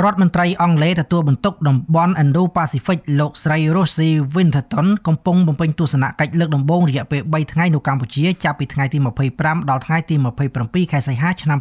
រដ្ឋមន្ត្រីអង់គ្លេសទទួលបន្ទុកតំបន់ Indo-Pacific លោកស្រី Rosie Winterton កំពុងបំពេញទស្សនកិច្ចលើកដំបូងរយៈពេល3ថ្ងៃនៅកម្ពុជាចាប់ពីថ្ងៃទី25ដល់ថ្ងៃទី27ខែសីហាឆ្នាំ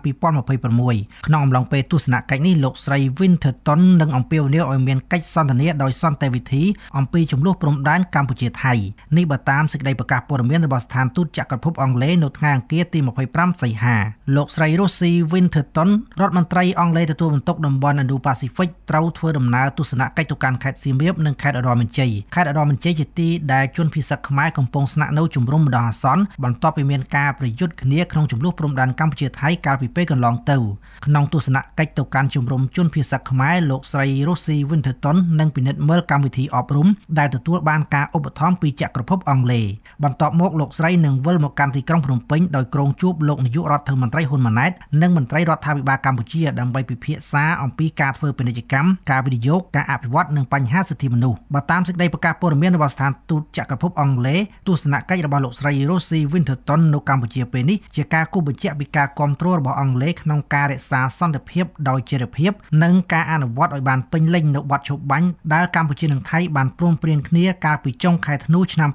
2026ក្នុងអំឡុងពេលទស្សនកិច្ចនេះលោកស្រី Winterton នឹងអំពាវនាវឲ្យមានកិច្ចសន្ទនាដោយសន្តិវិធីអំពីចំនួនព្រំដែនកម្ពុជាថៃនេះបើតាមសេចក្តីប្រកាសព័ត៌មានរបស់ស្ថានទូតចក្រភពអង់គ្លេសនៅថ្ងៃអង្គារទី25សីហាលោកស្រី Rosie Winterton រដ្ឋមន្ត្រីអង់គ្លេសទទួលបន្ទុកតំបន់ Indo-Pacific ត្រូវធ្វើដំណើរទស្សនកិច្ចទៅកាន់ខេត្តសៀមរាបនិងខេត្តឧត្តរមានជ័យខេត្តឧត្តរមានជ័យជាទីដែលជនភៀសនិកខ្មែរកំពុងស្នាក់នៅជំរុំបណ្ដោះអាសន្នបន្ទាប់ពីមានការប្រយុទ្ធគ្នាក្នុងចំនួនព្រំដែនកម្ពុជាថៃកាលពីពេលកន្លងទៅក្នុងទស្សនកិច្ចទៅកាន់ជំរុំជនភៀសនិកខ្មែរលោកស្រី Rosie Winterton នឹងពិនិត្យមើលកម្មវិធីអប់រំដែលទទួលបានការឧបត្ថម្ភពីចក្រភពអង់គ្លេសបន្ទាប់មកលោកស្រីនឹងវិលមកកាន់ទីក្រុងភ្នំពេញដោយក្រុងជួបលោកនាយករដ្ឋមន្ត្រីហ៊ុនម៉ាណែតនិងមន្ត្រីរដ្ឋាភិបាលកម្ពុជាដើម្បីពិភាក្សាអំពីការធ្វើពាណិជ្ជកម្មការវិនិយោគការអភិវឌ្ឍនិងបញ្ហាសិទ្ធិមនុស្សបើតាមសេចក្តីប្រកាសព័ត៌មានរបស់ស្ថានទូតចក្រភពអង់គ្លេសទស្សនកិច្ចរបស់លោកស្រី Rosie Winterton នៅកម្ពុជាពេលនេះជាការគូសបញ្ជាក់ពីការគាំទ្ររបស់អង់គ្លេសក្នុងការរក្សាសន្តិភាពដោយចីរភាពនិងការអនុវត្តឲ្យបានពេញលេញនៅបទឈប់បាញ់ដែលកម្ពុជានិងថៃបានព្រមព្រៀងគ្នាកាលពីចុងខែធ្នូឆ្នាំ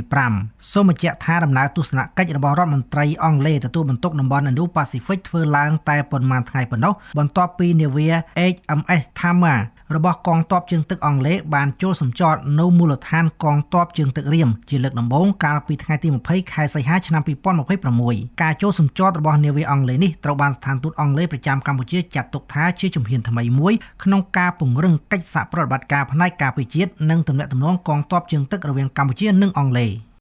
2025សូមបញ្ជាក់ថាដំណើរទស្សនកិច្ចរបស់រដ្ឋមន្ត្រីអង់គ្លេសទទួលបន្ទុកតំបន់ Indo-Pacific ធ្វើឡើងតែប៉ុន្មានថ្ងៃប៉ុណ្ណោះបន្ទាប់ពីនាវា HMS Tama របស់កងទ័ពជើងទឹកអង់គ្លេសបានចូលសម្ចតនៅមូលដ្ឋានកងទ័ពជើងទឹករៀមជាលើកដំបូងកាលពីថ្ងៃទី20ខែសីហាឆ្នាំ2026ការចូលសម្ចតរបស់នាវាអង់គ្លេសនេះត្រូវបានស្ថានទូតអង់គ្លេសប្រចាំកម្ពុជាចាត់ទុកថាជាជំហានថ្មីមួយក្នុងការពង្រឹងកិច្ចសហប្រតិបត្តិការផ្នែកការពារជាតិនិងទំនាក់ទំនងកងទ័ពជើងទឹករវាងកម្ពុជានិងអង់គ្លេស